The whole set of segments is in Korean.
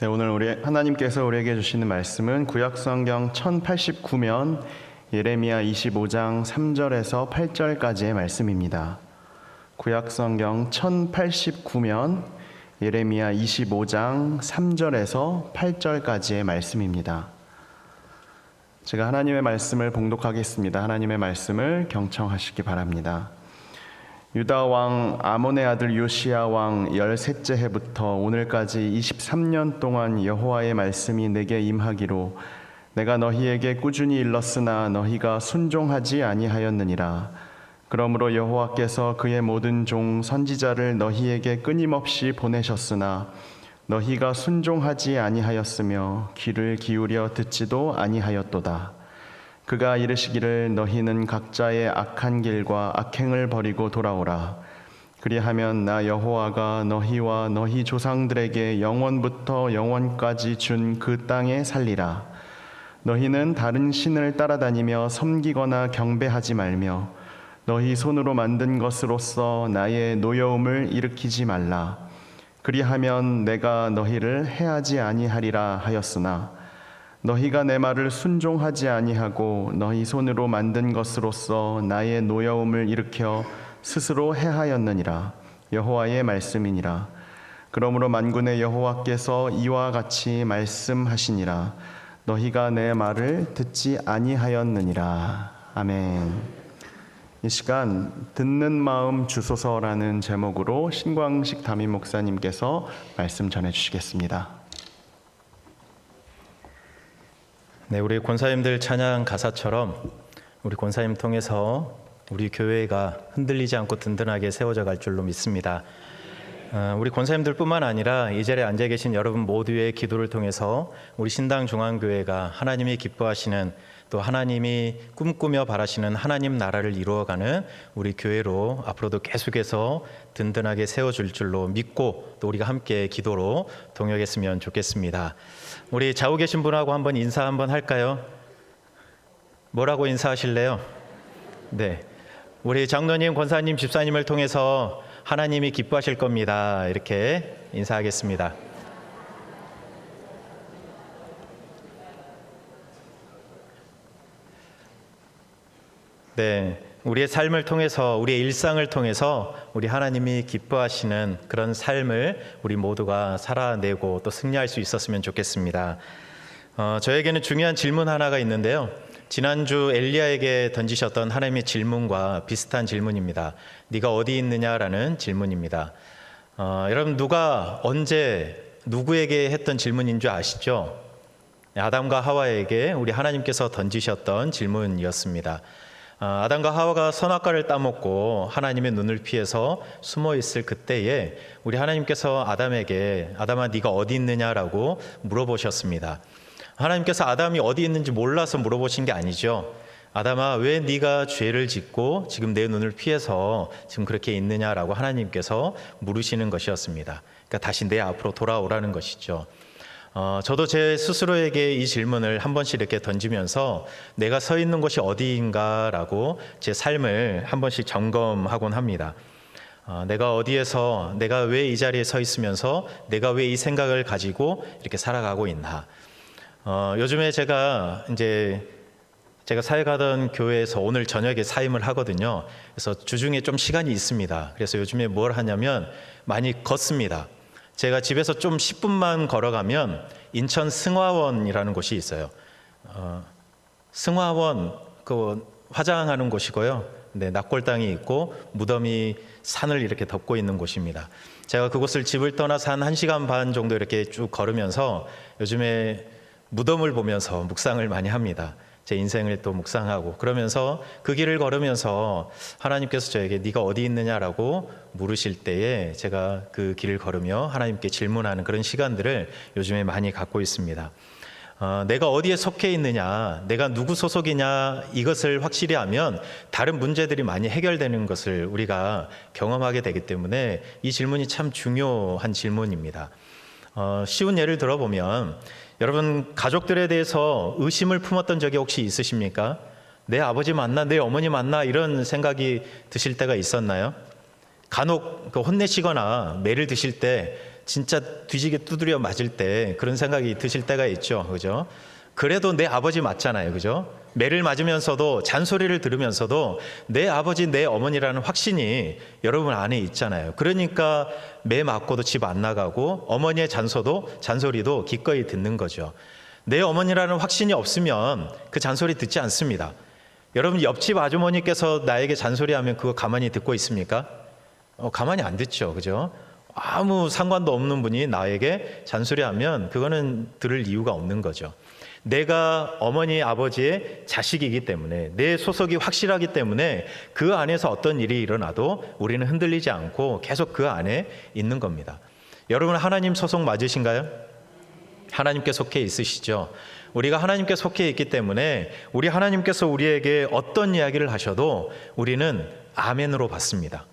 네, 오늘 하나님께서 우리에게 주시는 말씀은 구약성경 1089면 예레미야 25장 3절에서 8절까지의 말씀입니다. 구약성경 1089면 예레미야 25장 3절에서 8절까지의 말씀입니다. 제가 하나님의 말씀을 봉독하겠습니다. 하나님의 말씀을 경청하시기 바랍니다. 유다 왕 아몬의 아들 요시야 왕 13째 해부터 오늘까지 23년 동안 여호와의 말씀이 내게 임하기로 내가 너희에게 꾸준히 일렀으나 너희가 순종하지 아니하였느니라. 그러므로 여호와께서 그의 모든 종 선지자를 너희에게 끊임없이 보내셨으나 너희가 순종하지 아니하였으며 귀를 기울여 듣지도 아니하였도다. 그가 이르시기를 너희는 각자의 악한 길과 악행을 버리고 돌아오라. 그리하면 나 여호와가 너희와 너희 조상들에게 영원부터 영원까지 준 그 땅에 살리라. 너희는 다른 신을 따라다니며 섬기거나 경배하지 말며 너희 손으로 만든 것으로서 나의 노여움을 일으키지 말라. 그리하면 내가 너희를 해하지 아니하리라 하였으나 너희가 내 말을 순종하지 아니하고 너희 손으로 만든 것으로서 나의 노여움을 일으켜 스스로 해하였느니라. 여호와의 말씀이니라. 그러므로 만군의 여호와께서 이와 같이 말씀하시니라. 너희가 내 말을 듣지 아니하였느니라. 아멘. 이 시간 듣는 마음 주소서라는 제목으로 신광식 담임 목사님께서 말씀 전해주시겠습니다. 네, 우리 권사님들 찬양 가사처럼 우리 권사님 통해서 우리 교회가 흔들리지 않고 든든하게 세워져 갈 줄로 믿습니다. 우리 권사님들뿐만 아니라 이 자리에 앉아 계신 여러분 모두의 기도를 통해서 우리 신당 중앙교회가 하나님이 기뻐하시는 또 하나님이 꿈꾸며 바라시는 하나님 나라를 이루어가는 우리 교회로 앞으로도 계속해서 든든하게 세워줄 줄로 믿고 또 우리가 함께 기도로 동역했으면 좋겠습니다. 우리 좌우 계신 분하고 한번 인사 한번 할까요? 뭐라고 인사하실래요? 네, 우리 장로님, 권사님, 집사님을 통해서 하나님이 기뻐하실 겁니다. 이렇게 인사하겠습니다. 네, 우리의 삶을 통해서 우리의 일상을 통해서 우리 하나님이 기뻐하시는 그런 삶을 우리 모두가 살아내고 또 승리할 수 있었으면 좋겠습니다. 저에게는 중요한 질문 하나가 있는데요. 지난주 엘리야에게 던지셨던 하나님의 질문과 비슷한 질문입니다. 네가 어디 있느냐라는 질문입니다. 여러분 누가 언제 누구에게 했던 질문인 줄 아시죠? 아담과 하와에게 우리 하나님께서 던지셨던 질문이었습니다. 아담과 하와가 선악과를 따먹고 하나님의 눈을 피해서 숨어 있을 그때에 우리 하나님께서 아담에게 아담아 네가 어디 있느냐라고 물어보셨습니다. 하나님께서 아담이 어디 있는지 몰라서 물어보신 게 아니죠. 아담아 왜 네가 죄를 짓고 지금 내 눈을 피해서 지금 그렇게 있느냐라고 하나님께서 물으시는 것이었습니다. 그러니까 다시 내 앞으로 돌아오라는 것이죠. 저도 제 스스로에게 이 질문을 한 번씩 이렇게 던지면서 내가 서 있는 곳이 어디인가라고 제 삶을 한 번씩 점검하곤 합니다. 내가 어디에서, 내가 왜 이 자리에 서 있으면서 내가 왜 이 생각을 가지고 이렇게 살아가고 있나. 요즘에 제가 사역하던 교회에서 오늘 저녁에 사임을 하거든요. 그래서 주중에 좀 시간이 있습니다. 그래서 요즘에 뭘 하냐면 많이 걷습니다. 제가 집에서 좀 10분만 걸어가면 인천 승화원이라는 곳이 있어요. 승화원 그 화장하는 곳이고요. 네, 낙골당이 있고 무덤이 산을 이렇게 덮고 있는 곳입니다. 제가 그곳을 집을 떠나서 한 1시간 반 정도 이렇게 쭉 걸으면서 요즘에 무덤을 보면서 묵상을 많이 합니다. 제 인생을 또 묵상하고 그러면서 그 길을 걸으면서 하나님께서 저에게 네가 어디 있느냐라고 물으실 때에 제가 그 길을 걸으며 하나님께 질문하는 그런 시간들을 요즘에 많이 갖고 있습니다. 내가 어디에 속해 있느냐, 내가 누구 소속이냐 이것을 확실히 하면 다른 문제들이 많이 해결되는 것을 우리가 경험하게 되기 때문에 이 질문이 참 중요한 질문입니다. 쉬운 예를 들어보면 여러분 가족들에 대해서 의심을 품었던 적이 혹시 있으십니까? 내 아버지 맞나? 내 어머니 맞나? 이런 생각이 드실 때가 있었나요? 간혹 혼내시거나 매를 드실 때 진짜 뒤지게 두드려 맞을 때 그런 생각이 드실 때가 있죠. 그죠? 그래도 내 아버지 맞잖아요. 그죠? 매를 맞으면서도 잔소리를 들으면서도 내 아버지, 내 어머니라는 확신이 여러분 안에 있잖아요. 그러니까 매 맞고도 집 안 나가고 어머니의 잔소리도 기꺼이 듣는 거죠. 내 어머니라는 확신이 없으면 그 잔소리 듣지 않습니다. 여러분 옆집 아주머니께서 나에게 잔소리하면 그거 가만히 듣고 있습니까? 가만히 안 듣죠. 그죠? 아무 상관도 없는 분이 나에게 잔소리하면 그거는 들을 이유가 없는 거죠. 내가 어머니 아버지의 자식이기 때문에 내 소속이 확실하기 때문에 그 안에서 어떤 일이 일어나도 우리는 흔들리지 않고 계속 그 안에 있는 겁니다. 여러분 하나님 소속 맞으신가요? 하나님께 속해 있으시죠? 우리가 하나님께 속해 있기 때문에 우리 하나님께서 우리에게 어떤 이야기를 하셔도 우리는 아멘으로 받습니다.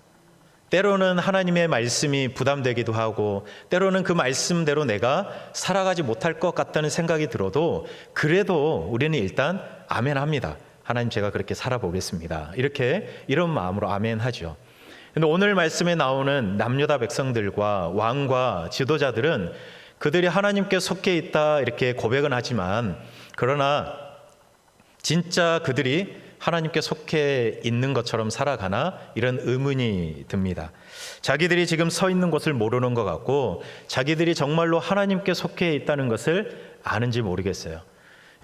때로는 하나님의 말씀이 부담되기도 하고 때로는 그 말씀대로 내가 살아가지 못할 것 같다는 생각이 들어도 그래도 우리는 일단 아멘합니다. 하나님 제가 그렇게 살아보겠습니다. 이런 마음으로 아멘하죠. 근데 오늘 말씀에 나오는 남유다 백성들과 왕과 지도자들은 그들이 하나님께 속해 있다 이렇게 고백은 하지만 그러나 진짜 그들이 하나님께 속해 있는 것처럼 살아가나 이런 의문이 듭니다. 자기들이 지금 서 있는 곳을 모르는 것 같고 자기들이 정말로 하나님께 속해 있다는 것을 아는지 모르겠어요.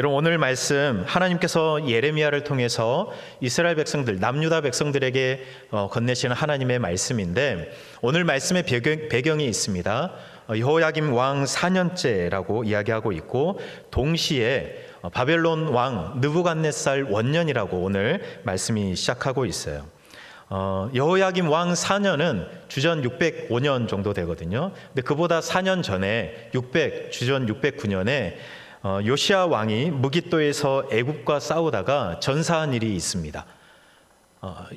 여러분 오늘 말씀 하나님께서 예레미야를 통해서 이스라엘 백성들 남유다 백성들에게 건네시는 하나님의 말씀인데 오늘 말씀의 배경이 있습니다. 여호야김 왕 4년째라고 이야기하고 있고 동시에 바벨론 왕 느부갓네살 원년이라고 오늘 말씀이 시작하고 있어요. 여호야김 왕 4년은 주전 605년 정도 되거든요. 근데 그보다 4년 전에 주전 609년에 요시야 왕이 무깃도에서 애굽과 싸우다가 전사한 일이 있습니다.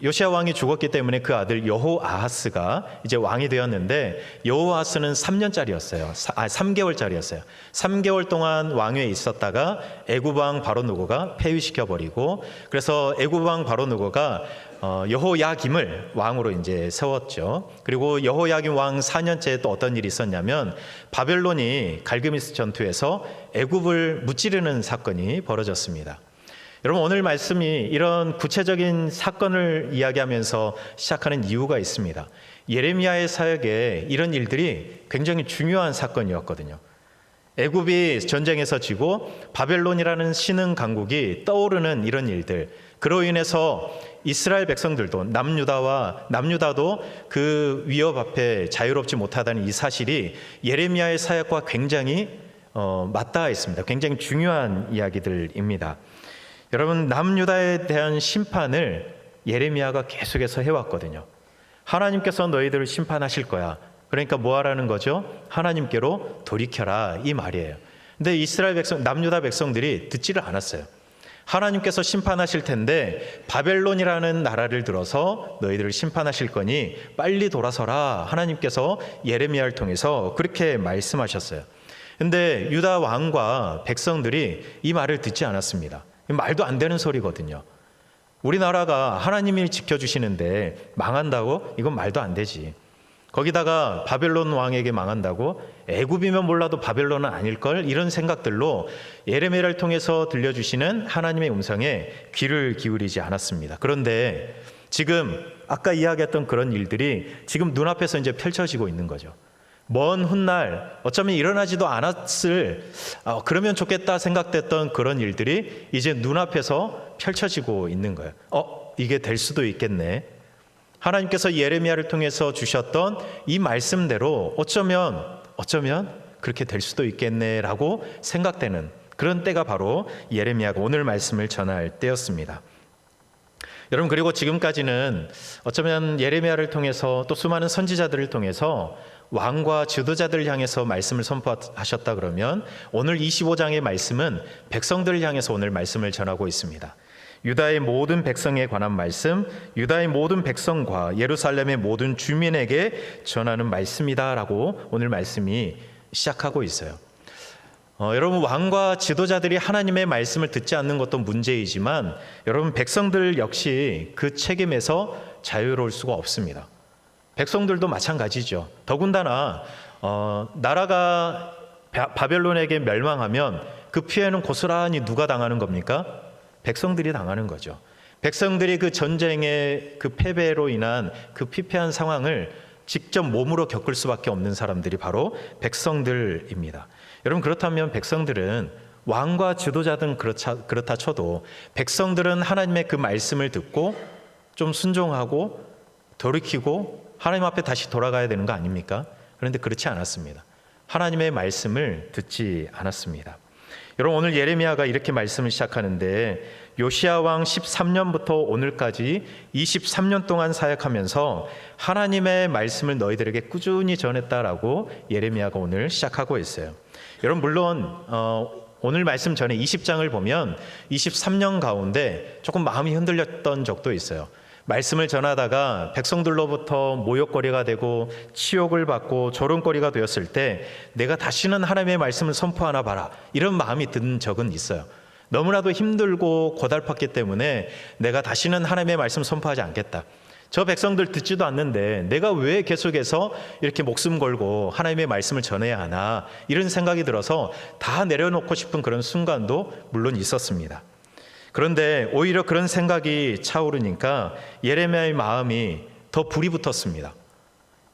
요시야 왕이 죽었기 때문에 그 아들 여호아하스가 이제 왕이 되었는데 여호아하스는 3개월짜리였어요. 3개월 동안 왕위에 있었다가 애굽 왕 바로누고가 폐위시켜 버리고 그래서 애굽 왕 바로누고가 여호야김을 왕으로 이제 세웠죠. 그리고 여호야김 왕 4년째에 또 어떤 일이 있었냐면 바벨론이 갈그미스 전투에서 애굽을 무찌르는 사건이 벌어졌습니다. 여러분 오늘 말씀이 이런 구체적인 사건을 이야기하면서 시작하는 이유가 있습니다. 예레미야의 사역에 이런 일들이 굉장히 중요한 사건이었거든요. 애굽이 전쟁에서 지고 바벨론이라는 신흥 강국이 떠오르는 이런 일들, 그로 인해서 이스라엘 백성들도 남유다도 그 위협 앞에 자유롭지 못하다는 이 사실이 예레미야의 사역과 굉장히 맞닿아 있습니다. 굉장히 중요한 이야기들입니다. 여러분 남유다에 대한 심판을 예레미야가 계속해서 해왔거든요. 하나님께서 너희들을 심판하실 거야. 그러니까 뭐 하라는 거죠? 하나님께로 돌이켜라 이 말이에요. 근데 이스라엘 백성, 남유다 백성들이 듣지를 않았어요. 하나님께서 심판하실 텐데 바벨론이라는 나라를 들어서 너희들을 심판하실 거니 빨리 돌아서라. 하나님께서 예레미야를 통해서 그렇게 말씀하셨어요. 근데 유다 왕과 백성들이 이 말을 듣지 않았습니다. 말도 안 되는 소리거든요. 우리나라가 하나님이 지켜주시는데 망한다고? 이건 말도 안 되지. 거기다가 바벨론 왕에게 망한다고? 애굽이면 몰라도 바벨론은 아닐걸? 이런 생각들로 예레미야를 통해서 들려주시는 하나님의 음성에 귀를 기울이지 않았습니다. 그런데 지금 아까 이야기했던 그런 일들이 지금 눈앞에서 이제 펼쳐지고 있는 거죠. 먼 훗날 어쩌면 일어나지도 않았을 그러면 좋겠다 생각됐던 그런 일들이 이제 눈앞에서 펼쳐지고 있는 거예요. 이게 될 수도 있겠네. 하나님께서 예레미야를 통해서 주셨던 이 말씀대로 어쩌면 그렇게 될 수도 있겠네라고 생각되는 그런 때가 바로 예레미야가 오늘 말씀을 전할 때였습니다. 여러분 그리고 지금까지는 어쩌면 예레미야를 통해서 또 수많은 선지자들을 통해서 왕과 지도자들을 향해서 말씀을 선포하셨다 그러면 오늘 25장의 말씀은 백성들을 향해서 오늘 말씀을 전하고 있습니다. 유다의 모든 백성에 관한 말씀, 유다의 모든 백성과 예루살렘의 모든 주민에게 전하는 말씀이다라고 오늘 말씀이 시작하고 있어요. 여러분 왕과 지도자들이 하나님의 말씀을 듣지 않는 것도 문제이지만 여러분 백성들 역시 그 책임에서 자유로울 수가 없습니다. 백성들도 마찬가지죠. 더군다나 나라가 바벨론에게 멸망하면 그 피해는 고스란히 누가 당하는 겁니까? 백성들이 당하는 거죠. 백성들이 그 전쟁의 그 패배로 인한 그 피폐한 상황을 직접 몸으로 겪을 수밖에 없는 사람들이 바로 백성들입니다. 여러분, 그렇다면 백성들은 왕과 지도자든 그렇다 쳐도 백성들은 하나님의 그 말씀을 듣고 좀 순종하고 돌이키고 하나님 앞에 다시 돌아가야 되는 거 아닙니까? 그런데 그렇지 않았습니다. 하나님의 말씀을 듣지 않았습니다. 여러분, 오늘 예레미야가 이렇게 말씀을 시작하는데 요시야 왕 13년부터 오늘까지 23년 동안 사역하면서 하나님의 말씀을 너희들에게 꾸준히 전했다라고 예레미야가 오늘 시작하고 있어요. 여러분, 물론 오늘 말씀 전에 20장을 보면 23년 가운데 조금 마음이 흔들렸던 적도 있어요. 말씀을 전하다가 백성들로부터 모욕거리가 되고 치욕을 받고 조롱거리가 되었을 때 내가 다시는 하나님의 말씀을 선포하나 봐라, 이런 마음이 든 적은 있어요. 너무나도 힘들고 고달팠기 때문에 내가 다시는 하나님의 말씀 선포하지 않겠다. 저 백성들 듣지도 않는데 내가 왜 계속해서 이렇게 목숨 걸고 하나님의 말씀을 전해야 하나, 이런 생각이 들어서 다 내려놓고 싶은 그런 순간도 물론 있었습니다. 그런데 오히려 그런 생각이 차오르니까 예레미야의 마음이 더 불이 붙었습니다.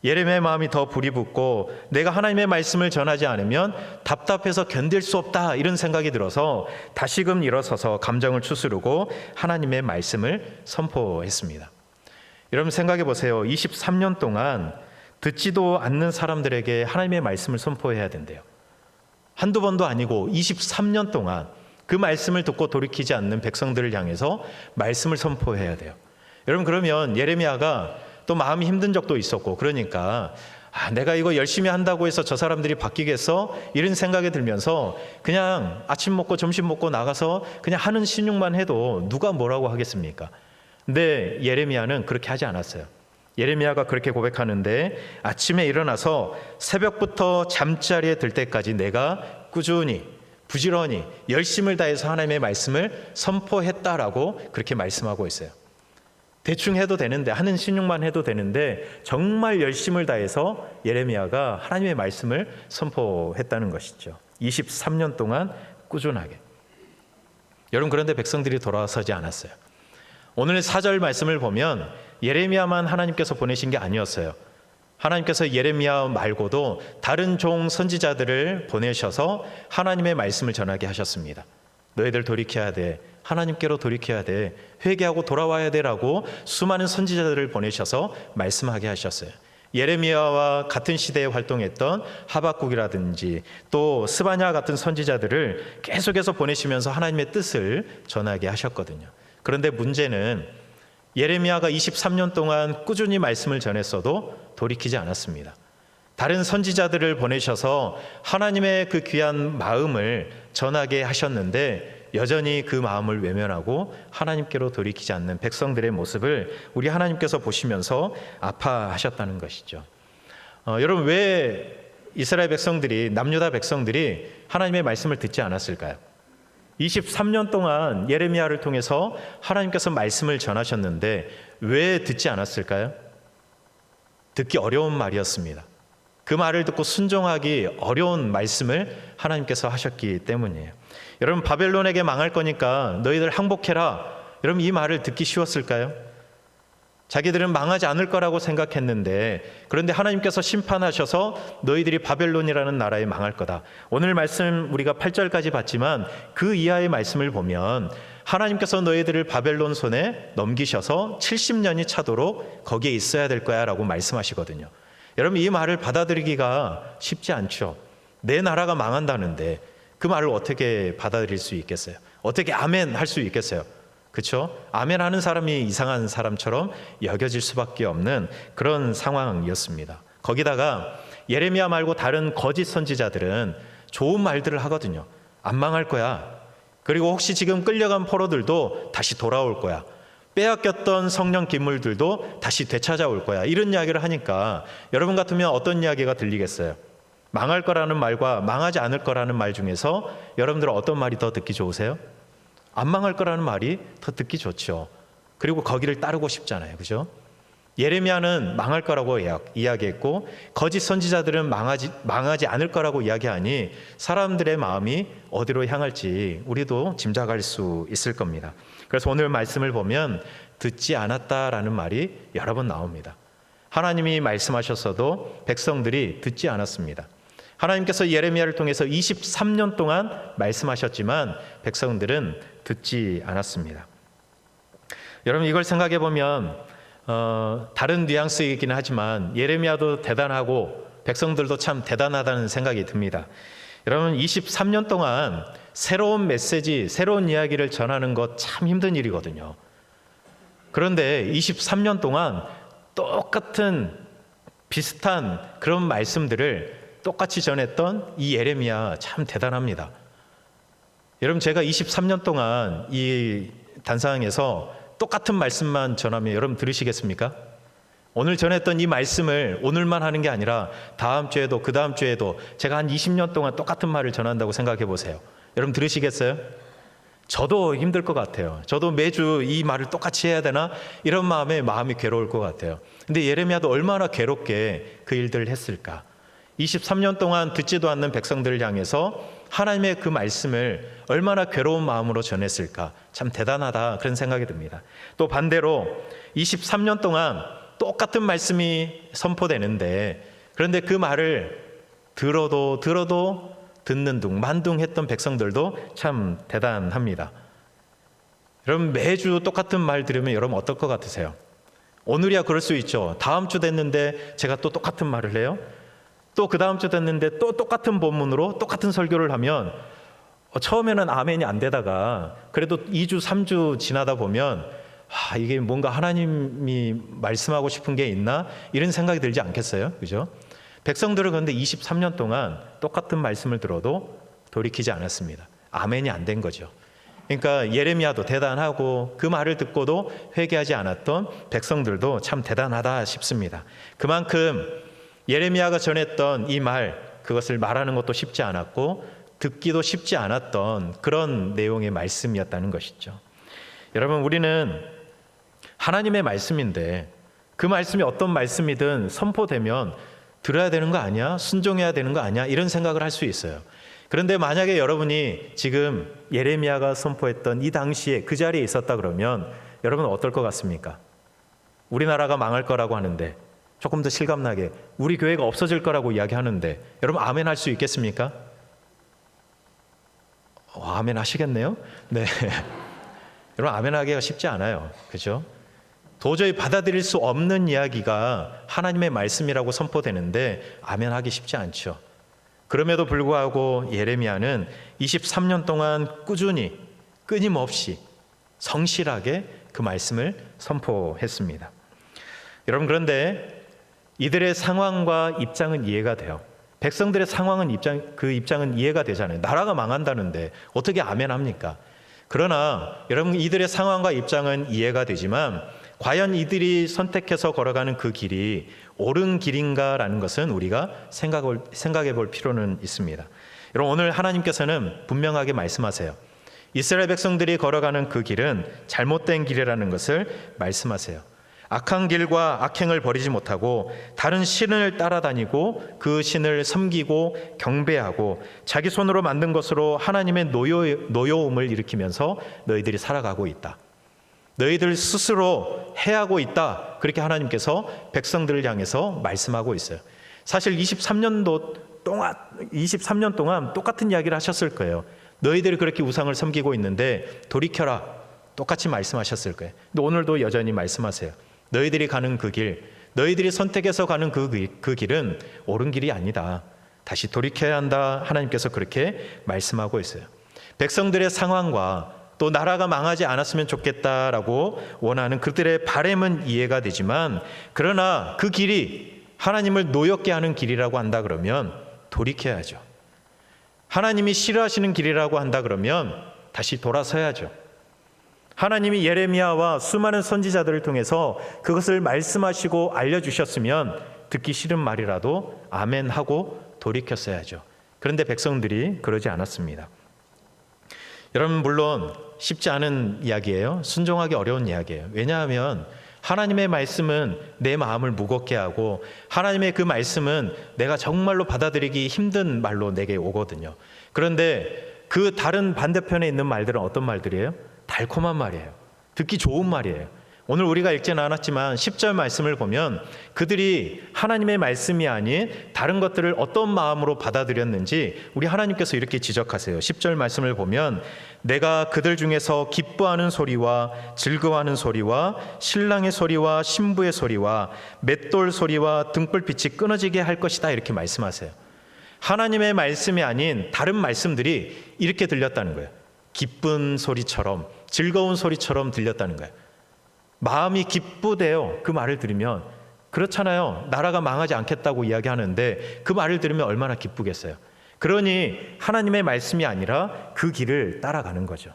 예레미야의 마음이 더 불이 붙고 내가 하나님의 말씀을 전하지 않으면 답답해서 견딜 수 없다, 이런 생각이 들어서 다시금 일어서서 감정을 추스르고 하나님의 말씀을 선포했습니다. 여러분, 생각해 보세요. 23년 동안 듣지도 않는 사람들에게 하나님의 말씀을 선포해야 된대요. 한두 번도 아니고 23년 동안 그 말씀을 듣고 돌이키지 않는 백성들을 향해서 말씀을 선포해야 돼요. 여러분, 그러면 예레미야가 또 마음이 힘든 적도 있었고, 그러니까 내가 이거 열심히 한다고 해서 저 사람들이 바뀌겠어? 이런 생각이 들면서 그냥 아침 먹고 점심 먹고 나가서 그냥 하는 신용만 해도 누가 뭐라고 하겠습니까? 근데 예레미야는 그렇게 하지 않았어요. 예레미야가 그렇게 고백하는데 아침에 일어나서 새벽부터 잠자리에 들 때까지 내가 꾸준히 부지런히 열심을 다해서 하나님의 말씀을 선포했다라고 그렇게 말씀하고 있어요. 대충 해도 되는데, 하는 신용만 해도 되는데 정말 열심을 다해서 예레미야가 하나님의 말씀을 선포했다는 것이죠. 23년 동안 꾸준하게. 여러분, 그런데 백성들이 돌아서지 않았어요. 오늘 4절 말씀을 보면 예레미야만 하나님께서 보내신 게 아니었어요. 하나님께서 예레미야 말고도 다른 종 선지자들을 보내셔서 하나님의 말씀을 전하게 하셨습니다. 너희들 돌이켜야 돼, 하나님께로 돌이켜야 돼, 회개하고 돌아와야 돼라고 수많은 선지자들을 보내셔서 말씀하게 하셨어요. 예레미야와 같은 시대에 활동했던 하박국이라든지 또 스바냐 같은 선지자들을 계속해서 보내시면서 하나님의 뜻을 전하게 하셨거든요. 그런데 문제는 예레미야가 23년 동안 꾸준히 말씀을 전했어도 돌이키지 않았습니다. 다른 선지자들을 보내셔서 하나님의 그 귀한 마음을 전하게 하셨는데 여전히 그 마음을 외면하고 하나님께로 돌이키지 않는 백성들의 모습을 우리 하나님께서 보시면서 아파하셨다는 것이죠. 여러분, 왜 이스라엘 백성들이, 남유다 백성들이 하나님의 말씀을 듣지 않았을까요? 23년 동안 예레미야를 통해서 하나님께서 말씀을 전하셨는데 왜 듣지 않았을까요? 듣기 어려운 말이었습니다. 그 말을 듣고 순종하기 어려운 말씀을 하나님께서 하셨기 때문이에요. 여러분, 바벨론에게 망할 거니까 너희들 항복해라, 여러분, 이 말을 듣기 쉬웠을까요? 자기들은 망하지 않을 거라고 생각했는데, 그런데 하나님께서 심판하셔서 너희들이 바벨론이라는 나라에 망할 거다. 오늘 말씀 우리가 8절까지 봤지만 그 이하의 말씀을 보면 하나님께서 너희들을 바벨론 손에 넘기셔서 70년이 차도록 거기에 있어야 될 거야 라고 말씀하시거든요. 여러분, 이 말을 받아들이기가 쉽지 않죠. 내 나라가 망한다는데 그 말을 어떻게 받아들일 수 있겠어요? 어떻게 아멘 할 수 있겠어요? 그렇죠? 아멘 하는 사람이 이상한 사람처럼 여겨질 수밖에 없는 그런 상황이었습니다. 거기다가 예레미야 말고 다른 거짓 선지자들은 좋은 말들을 하거든요. 안 망할 거야. 그리고 혹시 지금 끌려간 포로들도 다시 돌아올 거야. 빼앗겼던 성령 기물들도 다시 되찾아올 거야. 이런 이야기를 하니까 여러분 같으면 어떤 이야기가 들리겠어요? 망할 거라는 말과 망하지 않을 거라는 말 중에서 여러분들은 어떤 말이 더 듣기 좋으세요? 안 망할 거라는 말이 더 듣기 좋죠. 그리고 거기를 따르고 싶잖아요. 그죠? 예레미야는 망할 거라고 이야기했고 거짓 선지자들은 망하지 않을 거라고 이야기하니 사람들의 마음이 어디로 향할지 우리도 짐작할 수 있을 겁니다. 그래서 오늘 말씀을 보면 듣지 않았다라는 말이 여러 번 나옵니다. 하나님이 말씀하셨어도 백성들이 듣지 않았습니다. 하나님께서 예레미야를 통해서 23년 동안 말씀하셨지만 백성들은 듣지 않았습니다. 여러분, 이걸 생각해 보면 다른 뉘앙스이긴 하지만 예레미야도 대단하고 백성들도 참 대단하다는 생각이 듭니다. 여러분, 23년 동안 새로운 메시지, 새로운 이야기를 전하는 것 참 힘든 일이거든요. 그런데 23년 동안 똑같은 비슷한 그런 말씀들을 똑같이 전했던 이 예레미야 참 대단합니다. 여러분, 제가 23년 동안 이 단상에서 똑같은 말씀만 전하면 여러분 들으시겠습니까? 오늘 전했던 이 말씀을 오늘만 하는 게 아니라 다음 주에도 그 다음 주에도 제가 한 20년 동안 똑같은 말을 전한다고 생각해 보세요. 여러분 들으시겠어요? 저도 힘들 것 같아요. 저도 매주 이 말을 똑같이 해야 되나? 이런 마음이 괴로울 것 같아요. 근데 예레미야도 얼마나 괴롭게 그 일들을 했을까? 23년 동안 듣지도 않는 백성들을 향해서 하나님의 그 말씀을 얼마나 괴로운 마음으로 전했을까? 참 대단하다, 그런 생각이 듭니다. 또 반대로 23년 동안 똑같은 말씀이 선포되는데 그런데 그 말을 들어도 듣는 둥 만둥했던 백성들도 참 대단합니다. 여러분, 매주 똑같은 말 들으면 여러분 어떨 것 같으세요? 오늘이야 그럴 수 있죠. 다음 주 됐는데 제가 또 똑같은 말을 해요. 또 그 다음 주 됐는데 또 똑같은 본문으로 똑같은 설교를 하면 처음에는 아멘이 안 되다가 그래도 2주 3주 지나다 보면 이게 뭔가 하나님이 말씀하고 싶은 게 있나? 이런 생각이 들지 않겠어요? 그죠? 백성들은 그런데 23년 동안 똑같은 말씀을 들어도 돌이키지 않았습니다. 아멘이 안 된 거죠. 그러니까 예레미야도 대단하고 그 말을 듣고도 회개하지 않았던 백성들도 참 대단하다 싶습니다. 그만큼 예레미야가 전했던 이 말, 그것을 말하는 것도 쉽지 않았고 듣기도 쉽지 않았던 그런 내용의 말씀이었다는 것이죠. 여러분, 우리는 하나님의 말씀인데 그 말씀이 어떤 말씀이든 선포되면 들어야 되는 거 아니야? 순종해야 되는 거 아니야? 이런 생각을 할 수 있어요. 그런데 만약에 여러분이 지금 예레미야가 선포했던 이 당시에 그 자리에 있었다 그러면 여러분은 어떨 것 같습니까? 우리나라가 망할 거라고 하는데, 조금 더 실감나게 우리 교회가 없어질 거라고 이야기하는데 여러분 아멘 할 수 있겠습니까? 아멘 하시겠네요? 네. 여러분, 아멘 하기가 쉽지 않아요. 그죠? 도저히 받아들일 수 없는 이야기가 하나님의 말씀이라고 선포되는데 아멘 하기 쉽지 않죠. 그럼에도 불구하고 예레미야는 23년 동안 꾸준히 끊임없이 성실하게 그 말씀을 선포했습니다. 여러분, 그런데 이들의 상황과 입장은 이해가 돼요. 백성들의 상황은 그 입장은 이해가 되잖아요. 나라가 망한다는데 어떻게 아멘 합니까? 그러나 여러분, 이들의 상황과 입장은 이해가 되지만 과연 이들이 선택해서 걸어가는 그 길이 옳은 길인가라는 것은 우리가 생각해 볼 필요는 있습니다. 여러분, 오늘 하나님께서는 분명하게 말씀하세요. 이스라엘 백성들이 걸어가는 그 길은 잘못된 길이라는 것을 말씀하세요. 악한 길과 악행을 버리지 못하고 다른 신을 따라다니고 그 신을 섬기고 경배하고 자기 손으로 만든 것으로 하나님의 노여움을 일으키면서 너희들이 살아가고 있다. 너희들 스스로 해하고 있다. 그렇게 하나님께서 백성들을 향해서 말씀하고 있어요. 사실 23년 동안 똑같은 이야기를 하셨을 거예요. 너희들이 그렇게 우상을 섬기고 있는데 돌이켜라. 똑같이 말씀하셨을 거예요. 근데 오늘도 여전히 말씀하세요. 너희들이 가는 그 길, 너희들이 선택해서 가는 그 길은 옳은 길이 아니다. 다시 돌이켜야 한다. 하나님께서 그렇게 말씀하고 있어요. 백성들의 상황과 또 나라가 망하지 않았으면 좋겠다라고 원하는 그들의 바람은 이해가 되지만, 그러나 그 길이 하나님을 노엽게 하는 길이라고 한다 그러면 돌이켜야죠. 하나님이 싫어하시는 길이라고 한다 그러면 다시 돌아서야죠. 하나님이 예레미야와 수많은 선지자들을 통해서 그것을 말씀하시고 알려주셨으면 듣기 싫은 말이라도 아멘하고 돌이켰어야죠. 그런데 백성들이 그러지 않았습니다. 여러분, 물론 쉽지 않은 이야기예요. 순종하기 어려운 이야기예요. 왜냐하면 하나님의 말씀은 내 마음을 무겁게 하고 하나님의 그 말씀은 내가 정말로 받아들이기 힘든 말로 내게 오거든요. 그런데 그 다른 반대편에 있는 말들은 어떤 말들이에요? 달콤한 말이에요. 듣기 좋은 말이에요. 오늘 우리가 읽지는 않았지만 10절 말씀을 보면 그들이 하나님의 말씀이 아닌 다른 것들을 어떤 마음으로 받아들였는지 우리 하나님께서 이렇게 지적하세요. 10절 말씀을 보면 내가 그들 중에서 기뻐하는 소리와 즐거워하는 소리와 신랑의 소리와 신부의 소리와 맷돌 소리와 등불빛이 끊어지게 할 것이다, 이렇게 말씀하세요. 하나님의 말씀이 아닌 다른 말씀들이 이렇게 들렸다는 거예요. 기쁜 소리처럼, 즐거운 소리처럼 들렸다는 거예요. 마음이 기쁘대요. 그 말을 들으면. 그렇잖아요. 나라가 망하지 않겠다고 이야기하는데 그 말을 들으면 얼마나 기쁘겠어요. 그러니 하나님의 말씀이 아니라 그 길을 따라가는 거죠.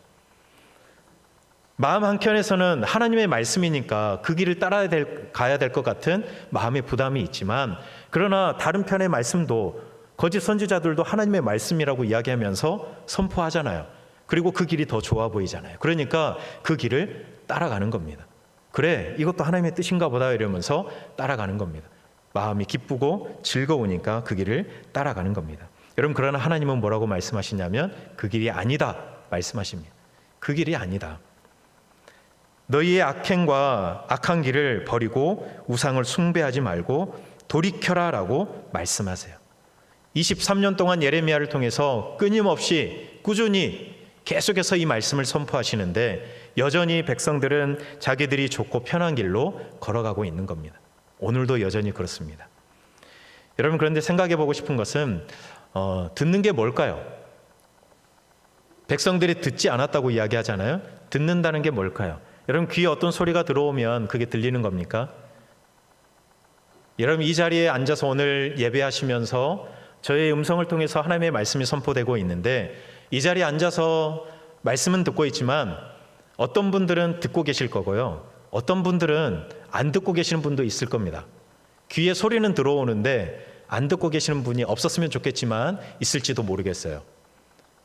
마음 한켠에서는 하나님의 말씀이니까 그 길을 가야 될 것 같은 마음의 부담이 있지만, 그러나 다른 편의 말씀도 거짓 선지자들도 하나님의 말씀이라고 이야기하면서 선포하잖아요. 그리고 그 길이 더 좋아 보이잖아요. 그러니까 그 길을 따라가는 겁니다. 그래, 이것도 하나님의 뜻인가 보다 이러면서 따라가는 겁니다. 마음이 기쁘고 즐거우니까 그 길을 따라가는 겁니다. 여러분, 그러나 하나님은 뭐라고 말씀하시냐면 그 길이 아니다 말씀하십니다. 그 길이 아니다. 너희의 악행과 악한 길을 버리고 우상을 숭배하지 말고 돌이켜라 라고 말씀하세요. 23년 동안 예레미야를 통해서 끊임없이 꾸준히 계속해서 이 말씀을 선포하시는데 여전히 백성들은 자기들이 좋고 편한 길로 걸어가고 있는 겁니다. 오늘도 여전히 그렇습니다. 여러분, 그런데 생각해 보고 싶은 것은 듣는 게 뭘까요? 백성들이 듣지 않았다고 이야기하잖아요. 듣는다는 게 뭘까요? 여러분, 귀에 어떤 소리가 들어오면 그게 들리는 겁니까? 여러분, 이 자리에 앉아서 오늘 예배하시면서 저의 음성을 통해서 하나님의 말씀이 선포되고 있는데 이 자리에 앉아서 말씀은 듣고 있지만 어떤 분들은 듣고 계실 거고요. 어떤 분들은 안 듣고 계시는 분도 있을 겁니다. 귀에 소리는 들어오는데 안 듣고 계시는 분이 없었으면 좋겠지만 있을지도 모르겠어요.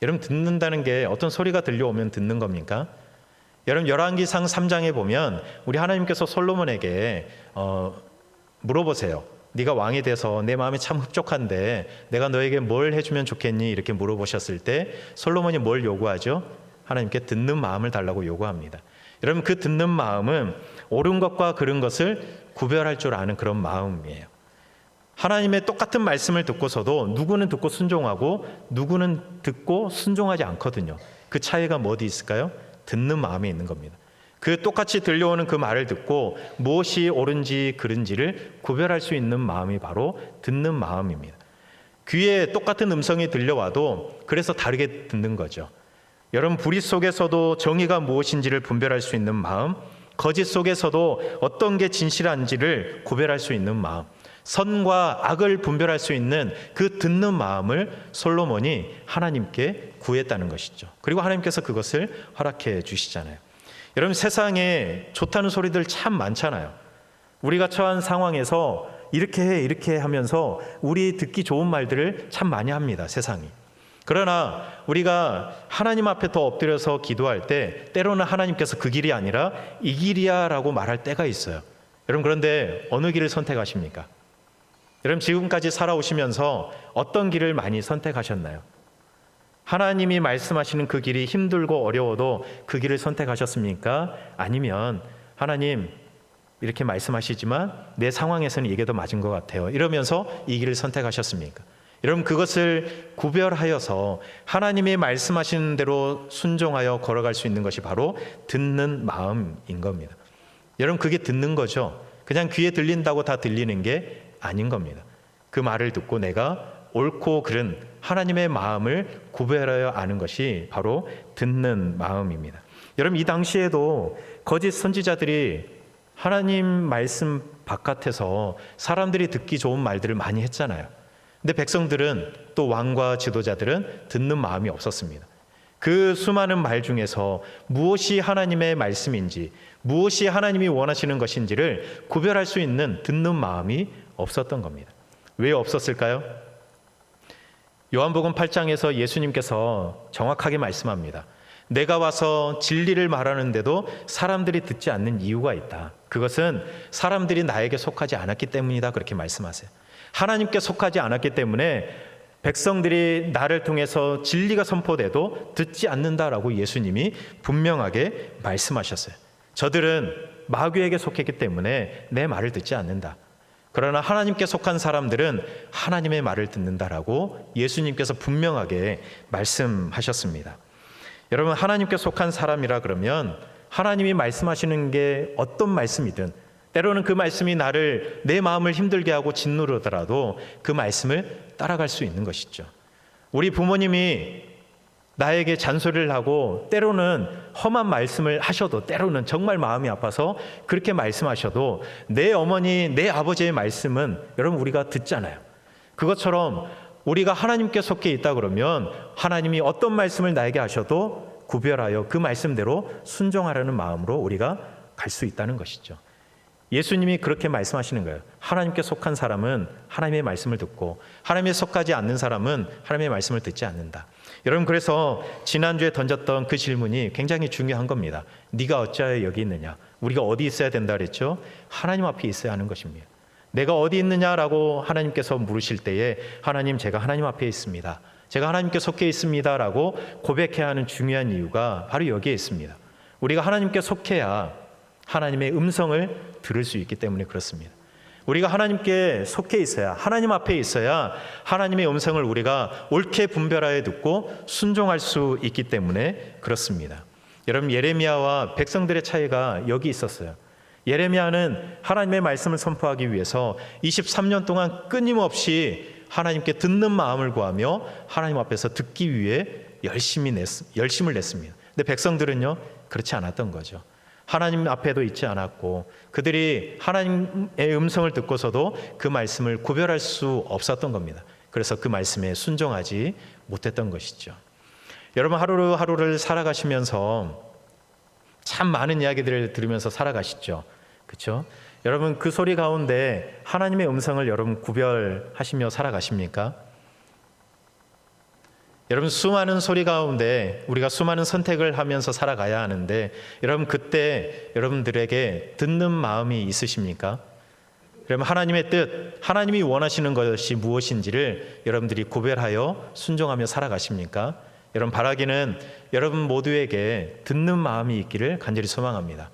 여러분, 듣는다는 게 어떤 소리가 들려오면 듣는 겁니까? 여러분, 열왕기상 3장에 보면 우리 하나님께서 솔로몬에게 물어보세요. 네가 왕이 돼서 내 마음이 참 흡족한데 내가 너에게 뭘 해주면 좋겠니? 이렇게 물어보셨을 때 솔로몬이 뭘 요구하죠? 하나님께 듣는 마음을 달라고 요구합니다. 여러분, 그 듣는 마음은 옳은 것과 그른 것을 구별할 줄 아는 그런 마음이에요. 하나님의 똑같은 말씀을 듣고서도 누구는 듣고 순종하고 누구는 듣고 순종하지 않거든요. 그 차이가 뭐 어디 있을까요? 듣는 마음에 있는 겁니다. 그 똑같이 들려오는 그 말을 듣고 무엇이 옳은지 그른지를 구별할 수 있는 마음이 바로 듣는 마음입니다. 귀에 똑같은 음성이 들려와도 그래서 다르게 듣는 거죠. 여러분, 불의 속에서도 정의가 무엇인지를 분별할 수 있는 마음, 거짓 속에서도 어떤 게 진실한지를 구별할 수 있는 마음, 선과 악을 분별할 수 있는 그 듣는 마음을 솔로몬이 하나님께 구했다는 것이죠. 그리고 하나님께서 그것을 허락해 주시잖아요. 여러분, 세상에 좋다는 소리들 참 많잖아요. 우리가 처한 상황에서 이렇게 해, 이렇게 하면서 우리 듣기 좋은 말들을 참 많이 합니다, 세상이. 그러나 우리가 하나님 앞에 더 엎드려서 기도할 때 때로는 하나님께서 그 길이 아니라 이 길이야 라고 말할 때가 있어요. 여러분, 그런데 어느 길을 선택하십니까? 여러분, 지금까지 살아오시면서 어떤 길을 많이 선택하셨나요? 하나님이 말씀하시는 그 길이 힘들고 어려워도 그 길을 선택하셨습니까? 아니면 하나님 이렇게 말씀하시지만 내 상황에서는 이게 더 맞은 것 같아요, 이러면서 이 길을 선택하셨습니까? 여러분, 그것을 구별하여서 하나님이 말씀하시는 대로 순종하여 걸어갈 수 있는 것이 바로 듣는 마음인 겁니다. 여러분, 그게 듣는 거죠. 그냥 귀에 들린다고 다 들리는 게 아닌 겁니다. 그 말을 듣고 내가 옳고 그른 하나님의 마음을 구별하여 아는 것이 바로 듣는 마음입니다. 여러분, 이 당시에도 거짓 선지자들이 하나님 말씀 바깥에서 사람들이 듣기 좋은 말들을 많이 했잖아요. 근데 백성들은, 또 왕과 지도자들은 듣는 마음이 없었습니다. 그 수많은 말 중에서 무엇이 하나님의 말씀인지, 무엇이 하나님이 원하시는 것인지를 구별할 수 있는 듣는 마음이 없었던 겁니다. 왜 없었을까요? 요한복음 8장에서 예수님께서 정확하게 말씀합니다. 내가 와서 진리를 말하는데도 사람들이 듣지 않는 이유가 있다. 그것은 사람들이 나에게 속하지 않았기 때문이다. 그렇게 말씀하세요. 하나님께 속하지 않았기 때문에 백성들이 나를 통해서 진리가 선포돼도 듣지 않는다라고 예수님이 분명하게 말씀하셨어요. 저들은 마귀에게 속했기 때문에 내 말을 듣지 않는다. 그러나 하나님께 속한 사람들은 하나님의 말을 듣는다라고 예수님께서 분명하게 말씀하셨습니다. 여러분, 하나님께 속한 사람이라 그러면 하나님이 말씀하시는 게 어떤 말씀이든, 때로는 그 말씀이 내 마음을 힘들게 하고 짓누르더라도 그 말씀을 따라갈 수 있는 것이죠. 우리 부모님이 나에게 잔소리를 하고 때로는 험한 말씀을 하셔도, 때로는 정말 마음이 아파서 그렇게 말씀하셔도 내 어머니, 내 아버지의 말씀은 여러분 우리가 듣잖아요. 그것처럼 우리가 하나님께 속해 있다 그러면 하나님이 어떤 말씀을 나에게 하셔도 구별하여 그 말씀대로 순종하라는 마음으로 우리가 갈 수 있다는 것이죠. 예수님이 그렇게 말씀하시는 거예요. 하나님께 속한 사람은 하나님의 말씀을 듣고 하나님에 속하지 않는 사람은 하나님의 말씀을 듣지 않는다. 여러분, 그래서 지난주에 던졌던 그 질문이 굉장히 중요한 겁니다. 네가 어찌하여 여기 있느냐? 우리가 어디 있어야 된다 그랬죠? 하나님 앞에 있어야 하는 것입니다. 내가 어디 있느냐라고 하나님께서 물으실 때에 하나님, 제가 하나님 앞에 있습니다. 제가 하나님께 속해 있습니다라고 고백해야 하는 중요한 이유가 바로 여기에 있습니다. 우리가 하나님께 속해야 하나님의 음성을 들을 수 있기 때문에 그렇습니다. 우리가 하나님께 속해 있어야, 하나님 앞에 있어야 하나님의 음성을 우리가 옳게 분별하여 듣고 순종할 수 있기 때문에 그렇습니다. 여러분, 예레미야와 백성들의 차이가 여기 있었어요. 예레미야는 하나님의 말씀을 선포하기 위해서 23년 동안 끊임없이 하나님께 듣는 마음을 구하며 하나님 앞에서 듣기 위해 열심을 냈습니다. 근데 백성들은요, 그렇지 않았던 거죠. 하나님 앞에도 있지 않았고 그들이 하나님의 음성을 듣고서도 그 말씀을 구별할 수 없었던 겁니다. 그래서 그 말씀에 순종하지 못했던 것이죠. 여러분, 하루하루를 살아가시면서 참 많은 이야기들을 들으면서 살아가시죠. 그렇죠? 여러분, 그 소리 가운데 하나님의 음성을 여러분 구별하시며 살아가십니까? 여러분, 수많은 소리 가운데 우리가 수많은 선택을 하면서 살아가야 하는데 여러분, 그때 여러분들에게 듣는 마음이 있으십니까? 여러분, 하나님의 뜻, 하나님이 원하시는 것이 무엇인지를 여러분들이 구별하여 순종하며 살아가십니까? 여러분, 바라기는 여러분 모두에게 듣는 마음이 있기를 간절히 소망합니다.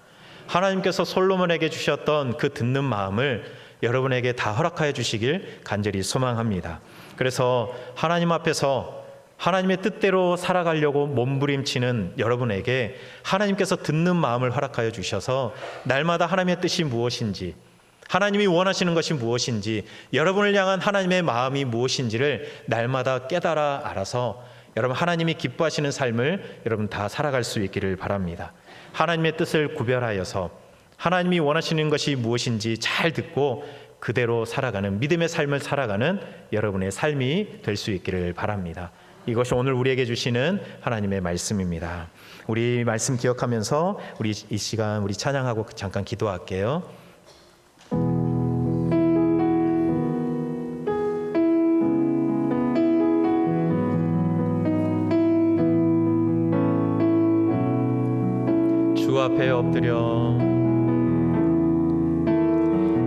하나님께서 솔로몬에게 주셨던 그 듣는 마음을 여러분에게 다 허락하여 주시길 간절히 소망합니다. 그래서 하나님 앞에서 하나님의 뜻대로 살아가려고 몸부림치는 여러분에게 하나님께서 듣는 마음을 허락하여 주셔서 날마다 하나님의 뜻이 무엇인지, 하나님이 원하시는 것이 무엇인지, 여러분을 향한 하나님의 마음이 무엇인지를 날마다 깨달아 알아서 여러분 하나님이 기뻐하시는 삶을 여러분 다 살아갈 수 있기를 바랍니다. 하나님의 뜻을 구별하여서 하나님이 원하시는 것이 무엇인지 잘 듣고 그대로 살아가는 믿음의 삶을 살아가는 여러분의 삶이 될 수 있기를 바랍니다. 이것이 오늘 우리에게 주시는 하나님의 말씀입니다. 우리 말씀 기억하면서 우리 이 시간 우리 찬양하고 잠깐 기도할게요. 주 앞에 엎드려,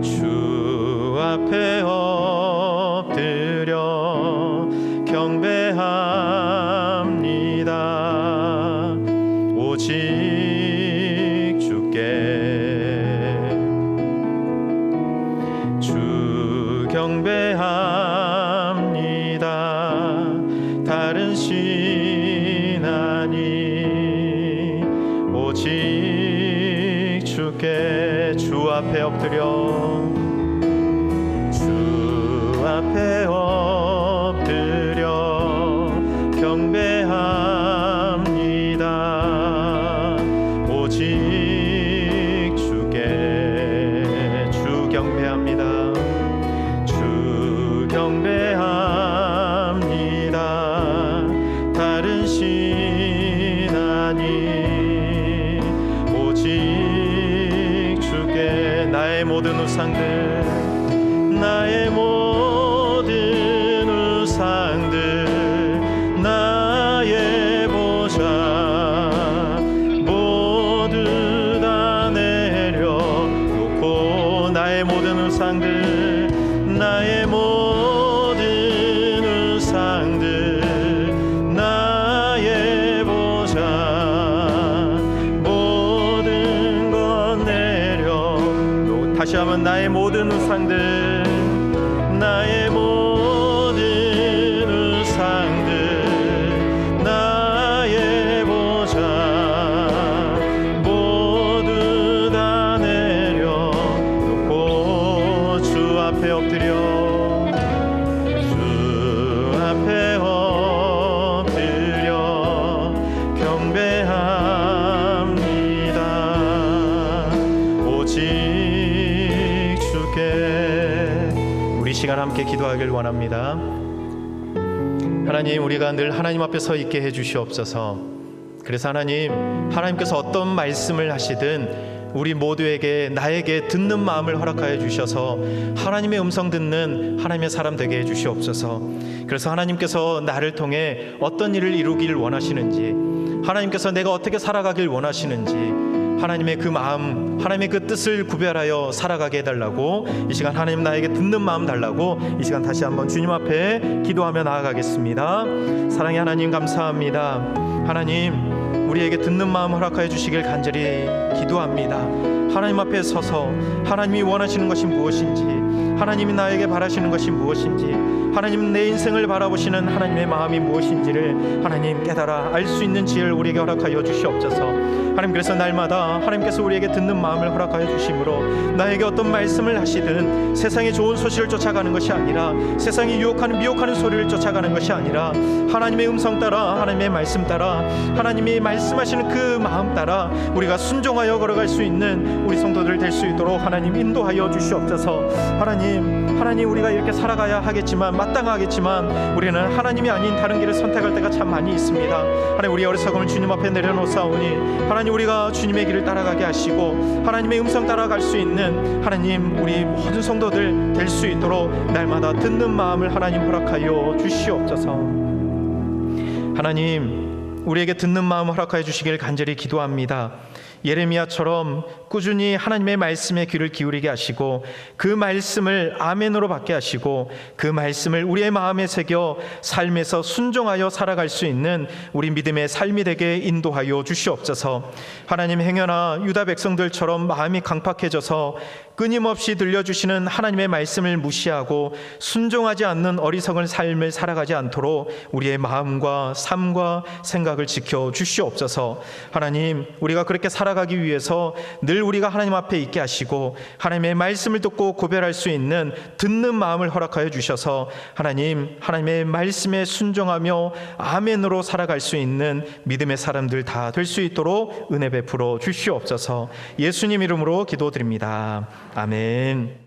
주 앞에 엎드려 경배합니다. 오직 주께 주 경배합니다. 다른 신 아니 오직 주께 주 앞에 엎드려, 주 앞에 엎드려 경배합니다. 오직 주께 주 경배합니다. 주 경배합니다. 다른 신 아니 오직 주께 나의 모든 우상들, 나의 모든 우상들, 나의 보좌 나의 모든 우상들, 나의 모든 우상들, 나의 보좌 모두 다 내려놓고 주 앞에 엎드려 주 앞에 엎드려 경배합니다. 오직 주께. 우리 시간 함께 기도하길 원합니다. 하나님, 우리가 늘 하나님 앞에 서 있게 해주시옵소서. 그래서 하나님께서 어떤 말씀을 하시든 우리 모두에게, 나에게 듣는 마음을 허락하여 주셔서 하나님의 음성 듣는 하나님의 사람 되게 해주시옵소서. 그래서 하나님께서 나를 통해 어떤 일을 이루길 원하시는지, 하나님께서 내가 어떻게 살아가길 원하시는지, 하나님의 그 마음, 하나님의 그 뜻을 구별하여 살아가게 해달라고, 이 시간 하나님 나에게 듣는 마음 달라고 이 시간 다시 한번 주님 앞에 기도하며 나아가겠습니다. 사랑의 하나님, 감사합니다. 하나님, 우리에게 듣는 마음 허락하여 주시길 간절히 기도합니다. 하나님 앞에 서서 하나님이 원하시는 것이 무엇인지, 하나님이 나에게 바라시는 것이 무엇인지, 하나님 내 인생을 바라보시는 하나님의 마음이 무엇인지를 하나님 깨달아 알 수 있는 지혜를 우리에게 허락하여 주시옵소서. 하나님, 그래서 날마다 하나님께서 우리에게 듣는 마음을 허락하여 주심으로 나에게 어떤 말씀을 하시든 세상의 좋은 소식을 쫓아가는 것이 아니라, 세상이 유혹하는 미혹하는 소리를 쫓아가는 것이 아니라, 하나님의 음성 따라, 하나님의 말씀 따라, 하나님이 말씀하시는 그 마음 따라 우리가 순종하여 걸어갈 수 있는 우리 성도들 될 수 있도록 하나님 인도하여 주시옵소서. 하나님 우리가 이렇게 살아가야 하겠지만, 마땅하겠지만 우리는 하나님이 아닌 다른 길을 선택할 때가 참 많이 있습니다. 하나님, 우리 어리석음을 주님 앞에 내려놓사오니 하나님, 우리가 주님의 길을 따라가게 하시고 하나님의 음성 따라갈 수 있는 하나님, 우리 모든 성도들 될 수 있도록 날마다 듣는 마음을 하나님 허락하여 주시옵소서. 하나님, 우리에게 듣는 마음 허락하여 주시길 간절히 기도합니다. 예레미야처럼 꾸준히 하나님의 말씀에 귀를 기울이게 하시고 그 말씀을 아멘으로 받게 하시고 그 말씀을 우리의 마음에 새겨 삶에서 순종하여 살아갈 수 있는 우리 믿음의 삶이 되게 인도하여 주시옵소서. 하나님, 행여나 유다 백성들처럼 마음이 강팍해져서 끊임없이 들려주시는 하나님의 말씀을 무시하고 순종하지 않는 어리석은 삶을 살아가지 않도록 우리의 마음과 삶과 생각을 지켜 주시옵소서. 하나님, 우리가 그렇게 살아가기 위해서 늘 우리가 하나님 앞에 있게 하시고 하나님의 말씀을 듣고 구별할 수 있는 듣는 마음을 허락하여 주셔서 하나님의 말씀에 순종하며 아멘으로 살아갈 수 있는 믿음의 사람들 다 될 수 있도록 은혜 베풀어 주시옵소서. 예수님 이름으로 기도드립니다. 아멘.